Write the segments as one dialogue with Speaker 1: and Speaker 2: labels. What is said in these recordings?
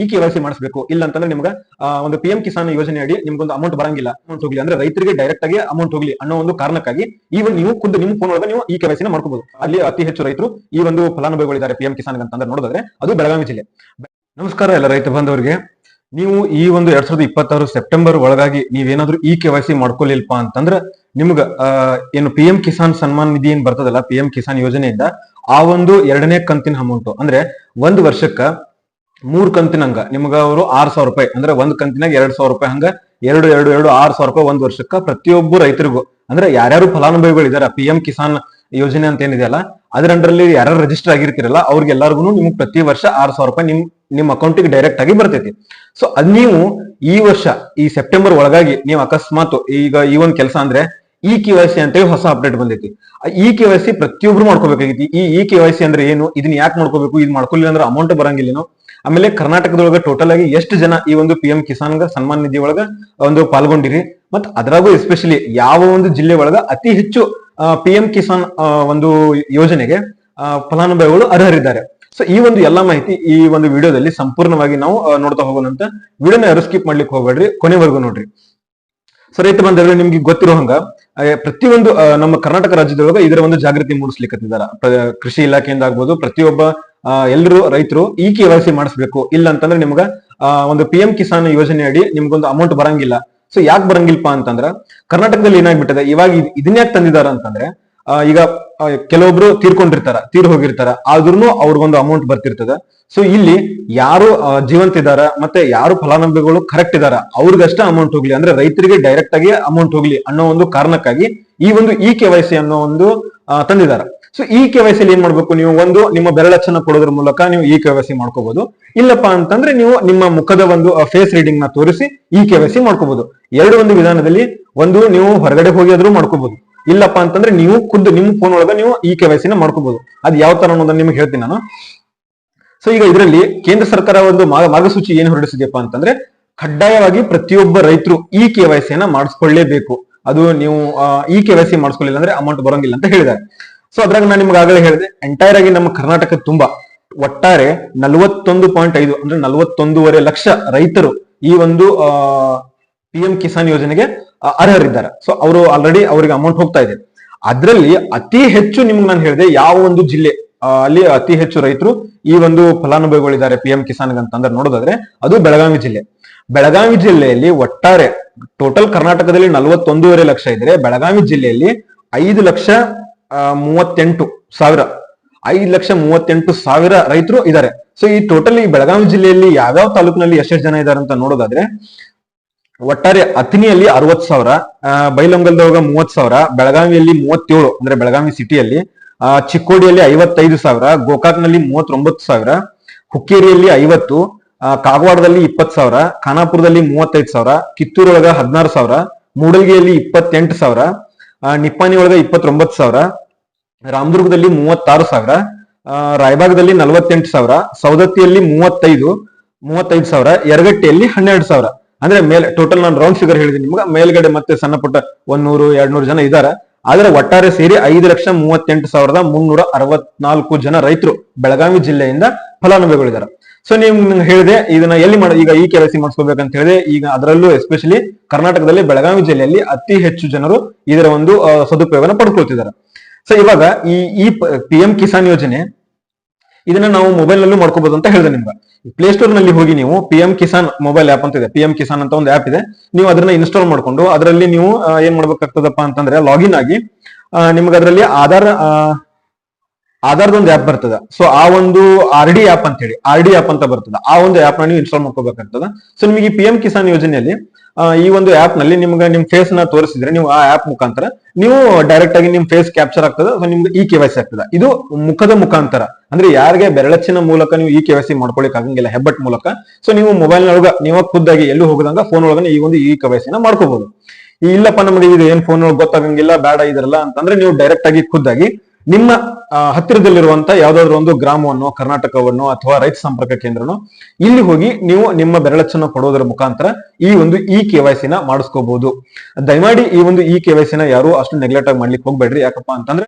Speaker 1: ಈ KYC ಮಾಡಿಸಬೇಕು. ಇಲ್ಲ ಅಂತಂದ್ರೆ ನಿಮ್ಗೆ ಒಂದು PM ಕಿಸಾನ್ ಯೋಜನೆ ಅಡಿ ನಿಮ್ಗೊಂದು ಅಮೌಂಟ್ ಬರಂಗಿಲ್ಲ, ಅಮೌಂಟ್ ಹೋಗ್ಲಿ ಅಂದ್ರೆ ರೈತರಿಗೆ ಡೈರೆಕ್ಟ್ ಆಗಿ ಅಮೌಂಟ್ ಹೋಗ್ಲಿ ಅನ್ನೋ ಒಂದು ಕಾರಣಕ್ಕಾಗಿ ಈವನ್ ನೀವು ಖುದ್ದು ನಿಮ್ಮ ಫೋನ್ ಒಳಗೆ ನೀವು ಈ KYC ನ ಮಾಡ್ಕೋಬಹುದು. ಅಲ್ಲಿ ಅತಿ ಹೆಚ್ಚು ರೈತರು ಈ ಒಂದು ಫಲಾನುಭವಿಗಳಿದ್ದಾರೆ PM ಕಿಸಾನ್ ಅಂತಂದ್ರೆ ನೋಡೋದಾದ್ರೆ ಅದು ಬೆಳಗಾವಿ ಜಿಲ್ಲೆ. ನಮಸ್ಕಾರ ಎಲ್ಲ ರೈತ ಬಾಂಧವರಿಗೆ. ನೀವು ಈ ಒಂದು 2026 ಸೆಪ್ಟೆಂಬರ್ ಒಳಗಾಗಿ ನೀವೇನಾದ್ರೂ ಈ KYC ಮಾಡ್ಕೊಲಿಲ್ಪ ಅಂತಂದ್ರ ನಿಮ್ಗ ಏನು PM ಕಿಸಾನ್ ಸನ್ಮಾನ್ ನಿಧಿ ಏನ್ ಬರ್ತದಲ್ಲ, PM ಕಿಸಾನ್ ಯೋಜನೆಯಿಂದ ಆ ಒಂದು 2ನೇ ಕಂತಿನ ಅಮೌಂಟ್ ಅಂದ್ರೆ ಒಂದ್ ವರ್ಷಕ್ಕ 3 ಕಂತಿನಂಗ ನಿಮ್ಗ ಅವರು 6,000 ರೂಪಾಯಿ ಅಂದ್ರೆ ಒಂದ್ ಕಂತಿನಾಗ 2,000 ರೂಪಾಯಿ ಹಂಗ 6,000 ರೂಪಾಯಿ ಒಂದ್ ವರ್ಷಕ್ಕ ಪ್ರತಿಯೊಬ್ಬ ರೈತರಿಗೂ ಅಂದ್ರೆ ಯಾರ್ಯಾರು ಫಲಾನುಭವಿಗಳಿದಾರೆ PM ಕಿಸಾನ್ ಯೋಜನೆ ಅಂತ ಏನಿದೆಯಲ್ಲ ಅದ್ರ ಅಂಡರಲ್ಲಿ ಯಾರು ರಿಜಿಸ್ಟರ್ ಆಗಿರ್ತಿರಲ್ಲ ಅವ್ರಿಗೆಲ್ಲರಿಗೂ ನಿಮ್ಗೆ ಪ್ರತಿ ವರ್ಷ 6,000 ರೂಪಾಯಿ ನಿಮ್ ಅಕೌಂಟಿಗೆ ಡೈರೆಕ್ಟ್ ಆಗಿ ಬರ್ತೈತಿ. ಸೊ ಅದ್ ನೀವು ಈ ವರ್ಷ ಈ ಸೆಪ್ಟೆಂಬರ್ ಒಳಗಾಗಿ ನೀವು ಅಕಸ್ಮಾತ್ ಈಗ ಈ ಒಂದ್ ಕೆಲಸ ಅಂದ್ರೆ ಈ KYC ಅಂತೇಳಿ ಹೊಸ ಅಪ್ಡೇಟ್ ಬಂದೈತಿ. ಈ KYC ಪ್ರತಿಯೊಬ್ರು ಮಾಡ್ಕೋಬೇಕಾಗೈತಿ. ಈ KYC ಅಂದ್ರೆ ಏನು, ಇದನ್ನ ಯಾಕೆ ಮಾಡ್ಕೋಬೇಕು, ಇದು ಮಾಡ್ಕೊಲಿಲ್ಲ ಅಂದ್ರೆ ಅಮೌಂಟ್ ಬರಂಗಿಲ್ಲೇನೋ, ಆಮೇಲೆ ಕರ್ನಾಟಕದೊಳಗ ಟೋಟಲ್ ಆಗಿ ಎಷ್ಟು ಜನ ಈ ಒಂದು PM ಕಿಸಾನ್ ಸನ್ಮಾನ್ ನಿಧಿ ಒಳಗ ಒಂದು ಪಾಲ್ಗೊಂಡಿರಿ, ಮತ್ ಅದ್ರಾಗೂ ಎಸ್ಪೆಷಲಿ ಯಾವ ಒಂದು ಜಿಲ್ಲೆ ಒಳಗ ಅತಿ ಹೆಚ್ಚು PM ಕಿಸಾನ್ ಒಂದು ಯೋಜನೆಗೆ ಫಲಾನುಭವಿಗಳು ಅರ್ಹರಿದ್ದಾರೆ. ಸೊ ಈ ಒಂದು ಎಲ್ಲಾ ಮಾಹಿತಿ ಈ ಒಂದು ವಿಡಿಯೋದಲ್ಲಿ ಸಂಪೂರ್ಣವಾಗಿ ನಾವು ನೋಡ್ತಾ ಹೋಗೋಣಂತ. ವಿಡಿಯೋನ ಯಾರು ಸ್ಕಿಪ್ ಮಾಡ್ಲಿಕ್ಕೆ ಹೋಗ್ಬೇಡ್ರಿ, ಕೊನೆವರೆಗೂ ನೋಡ್ರಿ. ಸೊ ರೈತ ಬಂದ್ರೆ ನಿಮ್ಗೆ ಗೊತ್ತಿರೋ ಹಂಗ ಪ್ರತಿಯೊಂದು ನಮ್ಮ ಕರ್ನಾಟಕ ರಾಜ್ಯದೊಳಗ ಇದರ ಒಂದು ಜಾಗೃತಿ ಮೂಡಿಸ್ಲಿಕ್ಕತ್ತಿದಾರ. ಕೃಷಿ ಇಲಾಖೆಯಿಂದ ಆಗ್ಬೋದು, ಪ್ರತಿಯೊಬ್ಬ ಎಲ್ಲರೂ ರೈತರು ಈ KYC ಮಾಡಿಸ್ಬೇಕು. ಇಲ್ಲ ಅಂತಂದ್ರೆ ನಿಮ್ಗ ಒಂದು PM ಕಿಸಾನ್ ಯೋಜನೆ ಅಡಿ ನಿಮ್ಗೊಂದು ಅಮೌಂಟ್ ಬರಂಗಿಲ್ಲ. ಸೊ ಯಾಕೆ ಬರಂಗಿಲ್ಪ ಅಂತಂದ್ರ ಕರ್ನಾಟಕದಲ್ಲಿ ಏನಾಗ್ಬಿಟ್ಟದೆ ಇವಾಗ ಇದನ್ನ ಯಾಕೆ ತಂದಿದಾರ ಅಂತಂದ್ರೆ ಈಗ ಕೆಲವೊಬ್ರು ತೀರ್ ಹೋಗಿರ್ತಾರ, ಆದ್ರೂ ಅವ್ರಿಗೊಂದು ಅಮೌಂಟ್ ಬರ್ತಿರ್ತದ. ಸೊ ಇಲ್ಲಿ ಯಾರು ಜೀವಂತ ಇದಾರ ಮತ್ತೆ ಯಾರು ಫಲಾನುಭವಿಗಳು ಕರೆಕ್ಟ್ ಇದಾರ ಅವ್ರಿಗಷ್ಟ ಅಮೌಂಟ್ ಹೋಗ್ಲಿ ಅಂದ್ರೆ ರೈತರಿಗೆ ಡೈರೆಕ್ಟ್ ಆಗಿ ಅಮೌಂಟ್ ಹೋಗ್ಲಿ ಅನ್ನೋ ಒಂದು ಕಾರಣಕ್ಕಾಗಿ ಈ ಒಂದು KYC ಅನ್ನೋ ಒಂದು ತಂದಿದಾರ. ಸೊ ಈ KYC ಏನ್ ಮಾಡ್ಬೇಕು, ನೀವು ಒಂದು ನಿಮ್ಮ ಬೆರಳಚ್ಚನ್ನ ಕೊಡೋದ್ರ ಮೂಲಕ ನೀವು ಈ KYC ಮಾಡ್ಕೋಬಹುದು. ಇಲ್ಲಪ್ಪ ಅಂತಂದ್ರೆ ನೀವು ನಿಮ್ಮ ಮುಖದ ಒಂದು ಫೇಸ್ ರೀಡಿಂಗ್ ನ ತೋರಿಸಿ ಈ KYC ಮಾಡ್ಕೋಬಹುದು. ಒಂದು ವಿಧಾನದಲ್ಲಿ ಒಂದು ನೀವು ಹೊರಗಡೆ ಹೋಗಿ ಆದ್ರೂ ಮಾಡ್ಕೋಬಹುದು, ಇಲ್ಲಪ್ಪ ಅಂತಂದ್ರೆ ನೀವು ಖುದ್ದು ನಿಮ್ಮ ಫೋನ್ ಒಳಗ ನೀವು ಈ KYC ನ ಮಾಡ್ಕೋಬಹುದು. ಅದ್ ಯಾವ ತರ ಅನ್ನೋದನ್ನ ನಿಮ್ಗೆ ಹೇಳ್ತೀನಿ ನಾನು. ಸೊ ಈಗ ಇದರಲ್ಲಿ ಕೇಂದ್ರ ಸರ್ಕಾರ ಒಂದು ಮಾರ್ಗಸೂಚಿ ಏನ್ ಹೊರಡಿಸಿದೆಯಪ್ಪ ಅಂತಂದ್ರೆ ಕಡ್ಡಾಯವಾಗಿ ಪ್ರತಿಯೊಬ್ಬ ರೈತರು ಈ KYC ನ ಮಾಡಿಸ್ಕೊಳ್ಳೇಬೇಕು. ಅದು ನೀವು ಈ KYC ಮಾಡಿಸ್ಕೊಳ್ಳಿಲ್ಲ ಅಂದ್ರೆ ಅಮೌಂಟ್ ಬರೋಂಗಿಲ್ಲ ಅಂತ ಹೇಳಿದ್ದಾರೆ. ಸೊ ಅದ್ರಾಗ ನಾನು ನಿಮ್ಗೆ ಆಗಲೇ ಹೇಳಿದೆ, ಎಂಟೈರ್ ಆಗಿ ನಮ್ಮ ಕರ್ನಾಟಕ ತುಂಬಾ ಒಟ್ಟಾರೆ 41.5 ಅಂದ್ರೆ 41.5 ಲಕ್ಷ ರೈತರು ಈ ಒಂದು PM ಕಿಸಾನ್ ಯೋಜನೆಗೆ ಅರ್ಹರಿದ್ದಾರೆ. ಸೊ ಅವರು ಆಲ್ರೆಡಿ ಅವರಿಗೆ ಅಮೌಂಟ್ ಹೋಗ್ತಾ ಇದೆ. ಅದ್ರಲ್ಲಿ ಅತಿ ಹೆಚ್ಚು ನಿಮ್ಗೆ ನಾನು ಹೇಳಿದೆ ಯಾವ ಒಂದು ಜಿಲ್ಲೆ ಅಲ್ಲಿ ಅತಿ ಹೆಚ್ಚು ರೈತರು ಈ ಒಂದು ಫಲಾನುಭವಿಗಳಿದ್ದಾರೆ PM ಕಿಸಾನ್ ಅಂತಂದ್ರೆ ನೋಡೋದಾದ್ರೆ ಅದು ಬೆಳಗಾವಿ ಜಿಲ್ಲೆ. ಬೆಳಗಾವಿ ಜಿಲ್ಲೆಯಲ್ಲಿ ಒಟ್ಟಾರೆ ಟೋಟಲ್ ಕರ್ನಾಟಕದಲ್ಲಿ 41.5 ಲಕ್ಷ ಇದ್ರೆ ಬೆಳಗಾವಿ ಜಿಲ್ಲೆಯಲ್ಲಿ 5,38,000 ರೈತರು ಇದ್ದಾರೆ. ಸೊ ಈ ಟೋಟಲ್ ಈ ಬೆಳಗಾವಿ ಜಿಲ್ಲೆಯಲ್ಲಿ ಯಾವ್ಯಾವ ತಾಲೂಕಿನಲ್ಲಿ ಎಷ್ಟೆಷ್ಟು ಜನ ಇದ್ದಾರೆ ಅಂತ ನೋಡೋದಾದ್ರೆ ಒಟ್ಟಾರೆ ಅಥಣಿಯಲ್ಲಿ 60,000, ಬೈಲಹೊಂಗಲದೊಳಗ 30,000, ಬೆಳಗಾವಿಯಲ್ಲಿ 37 ಅಂದ್ರೆ ಬೆಳಗಾವಿ ಸಿಟಿಯಲ್ಲಿ, ಚಿಕ್ಕೋಡಿಯಲ್ಲಿ 55,000, ಗೋಕಾಕ್ನಲ್ಲಿ 39,000, ಹುಕ್ಕೇರಿಯಲ್ಲಿ 50, ಕಾಗವಾಡದಲ್ಲಿ 20,000, ಖಾನಾಪುರದಲ್ಲಿ 35,000, ಕಿತ್ತೂರೊಳಗ 16,000, ಮೂಡಲ್ಗಿಯಲ್ಲಿ 28,000, ನಿಪ್ಪಾಣಿ ಒಳಗ 29,000, ರಾಮದುರ್ಗದಲ್ಲಿ 36,000, ರಾಯಬಾಗದಲ್ಲಿ 48,000, ಸವದತ್ತಿಯಲ್ಲಿ 35,000, ಯರಗಟ್ಟಿಯಲ್ಲಿ 12,000. ಅಂದ್ರೆ ಮೇಲೆ ಟೋಟಲ್ ನಾನು ರೌಂಡ್ ಫಿಗರ್ ಹೇಳಿದೀನಿ ನಿಮ್ಗೆ. ಮೇಲ್ಗಡೆ ಮತ್ತೆ ಸಣ್ಣ ಪುಟ್ಟ 100-200 ಜನ ಇದ್ದಾರೆ. ಆದ್ರೆ ಒಟ್ಟಾರೆ ಸೇರಿ 5,38,364 ಜನ ರೈತರು ಬೆಳಗಾವಿ ಜಿಲ್ಲೆಯಿಂದ ಫಲಾನುಭವಿಗಳಿದ್ದಾರೆ. ಸೊ ನೀವು ಹೇಳಿದೆ ಇದನ್ನ ಎಲ್ಲಿ ಈಗ ಈ KYC ಮಾಡಿಸ್ಕೋಬೇಕಂತ ಹೇಳಿದೆ. ಈಗ ಅದರಲ್ಲೂ ಎಸ್ಪೆಷಲಿ ಕರ್ನಾಟಕದಲ್ಲಿ ಬೆಳಗಾವಿ ಜಿಲ್ಲೆಯಲ್ಲಿ ಅತಿ ಹೆಚ್ಚು ಜನರು ಇದರ ಒಂದು ಸದುಪಯೋಗನ ಪಡ್ಕೊಳ್ತಿದ್ದಾರೆ. ಸೊ ಇವಾಗ ಈ PM ಕಿಸಾನ್ ಯೋಜನೆ ಇದನ್ನ ನಾವು ಮೊಬೈಲ್ ನಲ್ಲೂ ಮಾಡ್ಕೋಬಹುದು ಅಂತ ಹೇಳಿದೆ ನಿಮ್ಗೆ. ಪ್ಲೇ ಸ್ಟೋರ್ ನಲ್ಲಿ ಹೋಗಿ ನೀವು PM ಕಿಸಾನ್ ಮೊಬೈಲ್ ಆಪ್ ಅಂತ ಇದೆ, PM ಕಿಸಾನ್ ಅಂತ ಒಂದು ಆಪ್ ಇದೆ. ನೀವು ಅದನ್ನ ಇನ್ಸ್ಟಾಲ್ ಮಾಡ್ಕೊಂಡು ಅದರಲ್ಲಿ ನೀವು ಏನ್ ಮಾಡ್ಬೇಕಾಗ್ತದಪ್ಪ ಅಂತಂದ್ರೆ ಲಾಗಿನ್ ಆಗಿ ನಿಮ್ಗೆ ಅದರಲ್ಲಿ ಆಧಾರ್ದೊಂದು ಆಪ್ ಬರ್ತದ. ಸೊ ಆ ಒಂದು RD ಆಪ್ ಅಂತ ಹೇಳಿ RD ಆಪ್ ಅಂತ ಬರ್ತದ. ಆ ಒಂದು ಆಪ್ ನ ನೀವು ಇನ್ಸ್ಟಾಲ್ ಮಾಡ್ಕೋಬೇಕಾಗ್ತದ. ಸೊ ನಿಮಗೆ ಈ PM ಕಿಸಾನ್ ಯೋಜನೆಯಲ್ಲಿ ಈ ಒಂದು ಆಪ್ ನಲ್ಲಿ ನಿಮ್ಗೆ ನಿಮ್ ಫೇಸ್ ನ ತೋರಿಸಿದ್ರೆ ನೀವು ಆ ಆಪ್ ಮುಖಾಂತರ ನೀವು ಡೈರೆಕ್ಟ್ ಆಗಿ ನಿಮ್ ಫೇಸ್ ಕ್ಯಾಪ್ಚರ್ ಆಗ್ತದೆ. ಸೊ ನಿಮ್ಗೆ ಈ KYC ಆಗ್ತದೆ. ಇದು ಮುಖದ ಮುಖಾಂತರ ಅಂದ್ರೆ ಯಾರಿಗೆ ಬೆರಳಚ್ಚಿನ ಮೂಲಕ ನೀವು ಈ KYC ಮಾಡ್ಕೊಳಿಕ್ ಆಗಂಗಿಲ್ಲ, ಹೆಬ್ಬಟ್ ಮೂಲಕ. ಸೊ ನೀವು ಮೊಬೈಲ್ ನೊಳಗ ನೀವು ಖುದ್ದಾಗಿ ಎಲ್ಲೂ ಹೋಗದಂಗ ಫೋನ್ ಒಳಗ ಈ ಒಂದು KYC ನ ಮಾಡ್ಕೋಬಹುದು. ಇಲ್ಲಪ್ಪ ನಮಗೆ ಇದು ಏನ್ ಫೋನ್ ಒಳಗೆ ಗೊತ್ತಾಗಂಗಿಲ್ಲ ಬೇಡ ಇದ್ರಲ್ಲ ಅಂತಂದ್ರೆ ನೀವು ಡೈರೆಕ್ಟ್ ಆಗಿ ಖುದ್ದಾಗಿ ನಿಮ್ಮ ಹತ್ತಿರದಲ್ಲಿರುವಂತ ಯಾವ್ದಾದ್ರು ಒಂದು ಗ್ರಾಮವನ್ನು, ಕರ್ನಾಟಕವನ್ನು ಅಥವಾ ರೈತ ಸಂಪರ್ಕ ಕೇಂದ್ರನೋ ಇಲ್ಲಿ ಹೋಗಿ ನೀವು ನಿಮ್ಮ ಬೆರಳಚ್ಚನ್ನು ಕೊಡೋದರ ಮುಖಾಂತರ ಈ ಒಂದು KYC ನ ಮಾಡಿಸ್ಕೋಬಹುದು. ದಯಮಾಡಿ ಈ ಒಂದು KYC ನ ಯಾರು ಅಷ್ಟು ನೆಗ್ಲೆಕ್ಟ್ ಆಗಿ ಮಾಡ್ಲಿಕ್ಕೆ ಹೋಗ್ಬೇಡ್ರಿ. ಯಾಕಪ್ಪ ಅಂತಂದ್ರೆ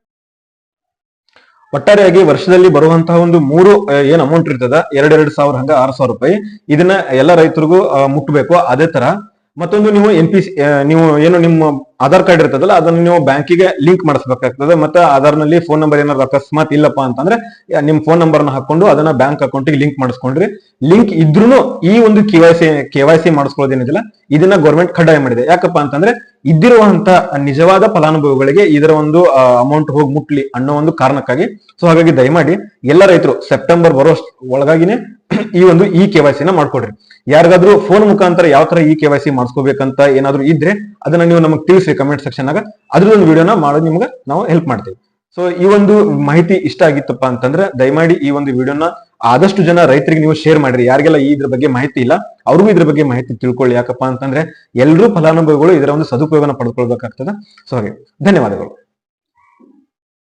Speaker 1: ಒಟ್ಟಾರೆಯಾಗಿ ವರ್ಷದಲ್ಲಿ ಬರುವಂತಹ ಒಂದು ಮೂರು ಏನ್ ಅಮೌಂಟ್ ಇರ್ತದ 2,000 ಹಂಗ 6,000 ರೂಪಾಯಿ ಇದನ್ನ ಎಲ್ಲ ರೈತರಿಗೂ ಮುಟ್ಬೇಕು. ಅದೇ ತರ ಮತ್ತೊಂದು ನೀವು ನೀವು ಏನು ನಿಮ್ಮ ಆಧಾರ್ ಕಾರ್ಡ್ ಇರ್ತದಲ್ಲ ಅದನ್ನ ನೀವು ಬ್ಯಾಂಕಿಗೆ ಲಿಂಕ್ ಮಾಡಿಸ್ಬೇಕಾಗ್ತದೆ. ಮತ್ತೆ ಆಧಾರ್ ನಲ್ಲಿ ಫೋನ್ ನಂಬರ್ ಏನಾದ್ರು ಅಕಸ್ಮಾತ್ ಇಲ್ಲಪ್ಪ ಅಂತಂದ್ರೆ ನಿಮ್ ಫೋನ್ ನಂಬರ್ ನ ಹಾಕೊಂಡು ಅದನ್ನ ಬ್ಯಾಂಕ್ ಅಕೌಂಟ್ ಲಿಂಕ್ ಮಾಡಿಸ್ಕೊಂಡ್ರಿ. ಲಿಂಕ್ ಇದ್ರೂ ಈ ಒಂದು ಕೆವೈಸಿ ಮಾಡಿಸ್ಕೊಳ್ಳೋದೇನಿದಿಲ್ಲ ಇದನ್ನ ಗೌರ್ಮೆಂಟ್ ಕಡ್ಡಾಯ ಮಾಡಿದೆ. ಯಾಕಪ್ಪ ಅಂತಂದ್ರೆ ಇದ್ದಿರುವಂತ ನಿಜವಾದ ಫಲಾನುಭವಿಗಳಿಗೆ ಇದರ ಒಂದು ಅಮೌಂಟ್ ಹೋಗಿ ಮುಟ್ಲಿ ಅನ್ನೋ ಒಂದು ಕಾರಣಕ್ಕಾಗಿ. ಸೊ ಹಾಗಾಗಿ ದಯಮಾಡಿ ಎಲ್ಲ ರೈತರು ಸೆಪ್ಟೆಂಬರ್ ಬರೋ ಒಳಗಾಗಿನೇ ಈ ಒಂದು ಕೆವೈಸಿನ ಮಾಡ್ಕೊಡ್ರಿ. ಯಾರಿಗಾದ್ರೂ ಫೋನ್ ಮುಖಾಂತರ ಯಾವ ತರ ಕೆವೈಸಿ ಮಾಡಿಸ್ಕೋಬೇಕಂತ ಏನಾದ್ರು ಇದ್ರೆ ಅದನ್ನ ನೀವು ನಮಗೆ ತಿಳಿಸಿ ಕಮೆಂಟ್ ಸೆಕ್ಷನ್ ಆಗ. ಅದ್ರದೊಂದು ವಿಡಿಯೋನ ಮಾಡೋದು ನಿಮ್ಗೆ ನಾವು ಹೆಲ್ಪ್ ಮಾಡ್ತೀವಿ. ಸೊ ಈ ಒಂದು ಮಾಹಿತಿ ಇಷ್ಟ ಆಗಿತ್ತಪ್ಪ ಅಂತಂದ್ರೆ ದಯಮಾಡಿ ಈ ಒಂದು ವಿಡಿಯೋನ ಆದಷ್ಟು ಜನ ರೈತರಿಗೆ ನೀವು ಶೇರ್ ಮಾಡ್ರಿ. ಯಾರಿಗೆಲ್ಲ ಇದ್ರ ಬಗ್ಗೆ ಮಾಹಿತಿ ಇಲ್ಲ ಅವ್ರಿಗೂ ಇದ್ರ ಬಗ್ಗೆ ಮಾಹಿತಿ ತಿಳ್ಕೊಳ್ಳಿ. ಯಾಕಪ್ಪ ಅಂತಂದ್ರೆ ಎಲ್ಲರೂ ಫಲಾನುಭವಿಗಳು ಇದರ ಒಂದು ಸದುಪಯೋಗನ ಪಡ್ಕೊಳ್ಬೇಕಾಗ್ತದೆ. ಸೊ ಹಾಗೆ ಧನ್ಯವಾದಗಳು.